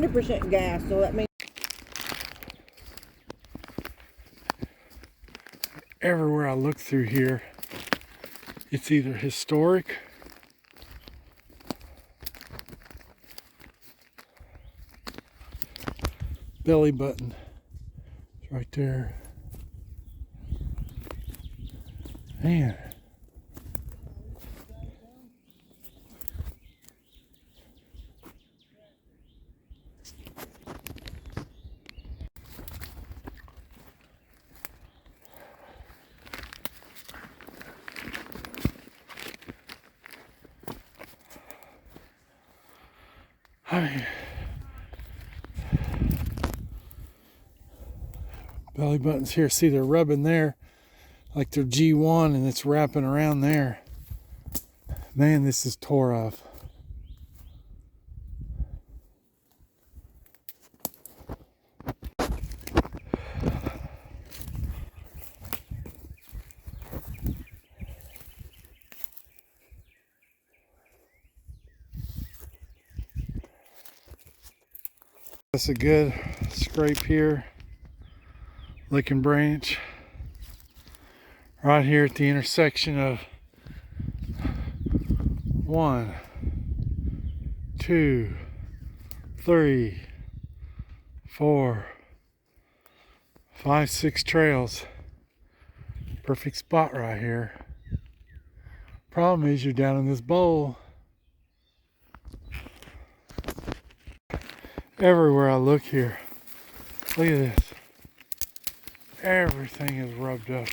100% gas, so that means everywhere I look through here, it's either historic belly button. It's right there. Man. I mean, belly buttons here. See, they're rubbing there like they're G1 and it's wrapping around there. Man, this is tore off. That's a good scrape here. Licking branch. Right here at the intersection of 1, 2, 3, 4, 5, 6 trails. Perfect spot right here. Problem is you're down in this bowl. Everywhere I look here, look at this. Everything is rubbed up.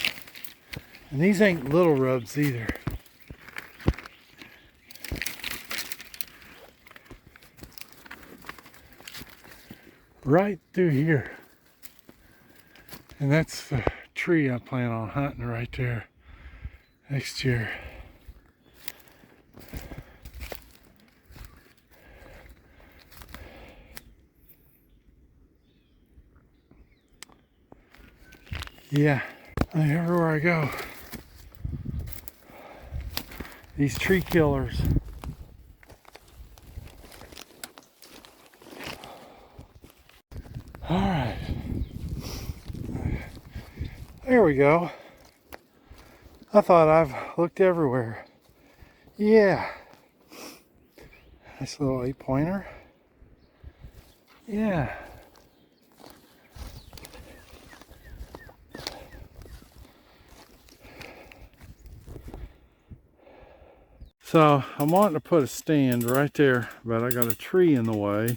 And these ain't little rubs either. Right through here. And that's the tree I plan on hunting right there next year. Yeah, everywhere I go, these tree killers. All right, there we go. I thought I've looked everywhere. Yeah, nice little 8-pointer. Yeah. So I'm wanting to put a stand right there, but I got a tree in the way,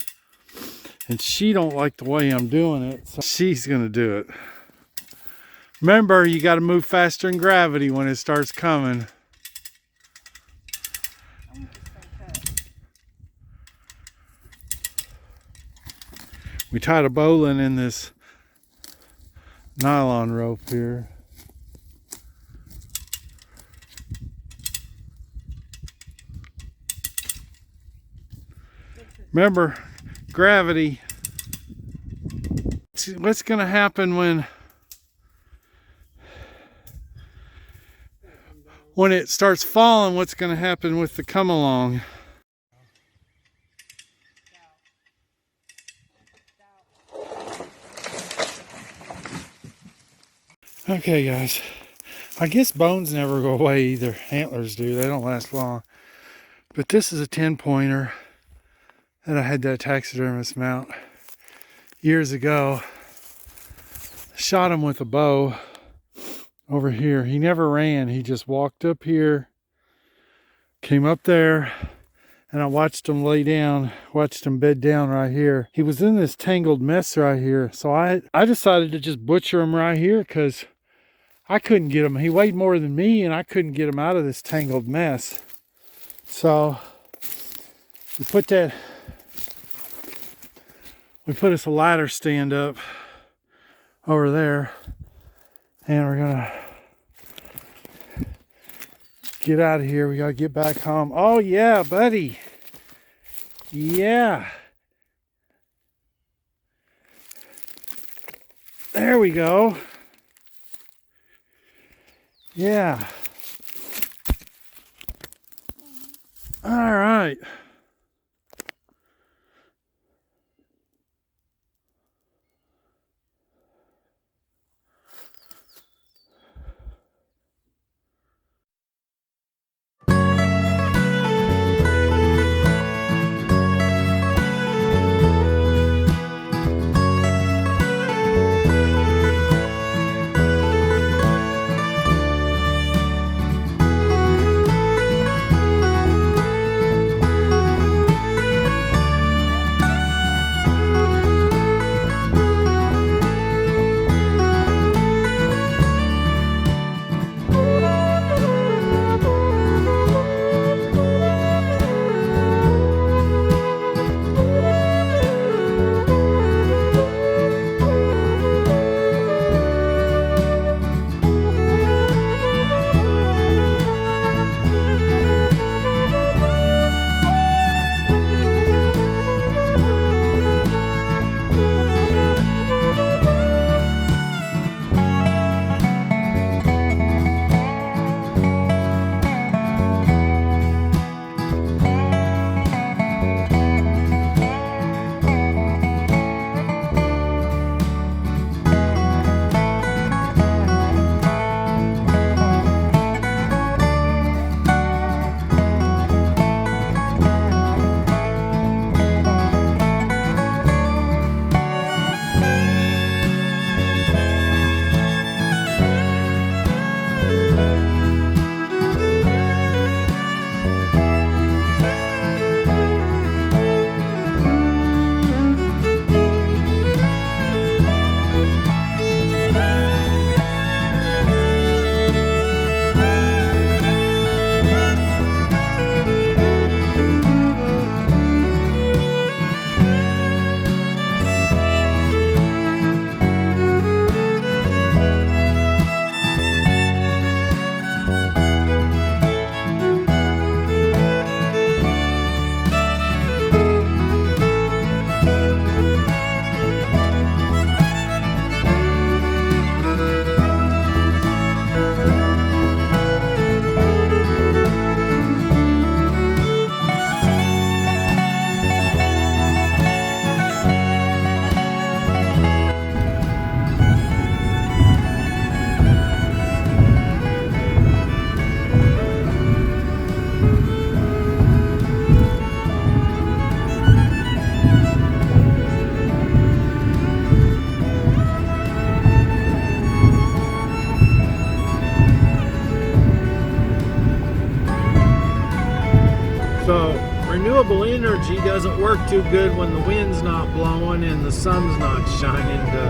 and she don't like the way I'm doing it, so she's gonna do it. Remember, you got to move faster than gravity when it starts coming. We tied a bowline in this nylon rope here. Remember, gravity. What's going to happen when it starts falling? What's going to happen with the come along? Okay, guys. I guess bones never go away either. Antlers do. They don't last long. But this is a 10-pointer. And I had that taxidermist mount years ago. Shot him with a bow over here. He never ran. He just walked up here, came up there, and I watched him lay down, watched him bed down right here. He was in this tangled mess right here. So I decided to just butcher him right here because I couldn't get him. He weighed more than me and I couldn't get him out of this tangled mess. So we put us a ladder stand up over there, and we're gonna get out of here. We gotta get back home. Oh yeah, buddy. Yeah. There we go. Yeah. All right. So renewable energy doesn't work too good when the wind's not blowing and the sun's not shining to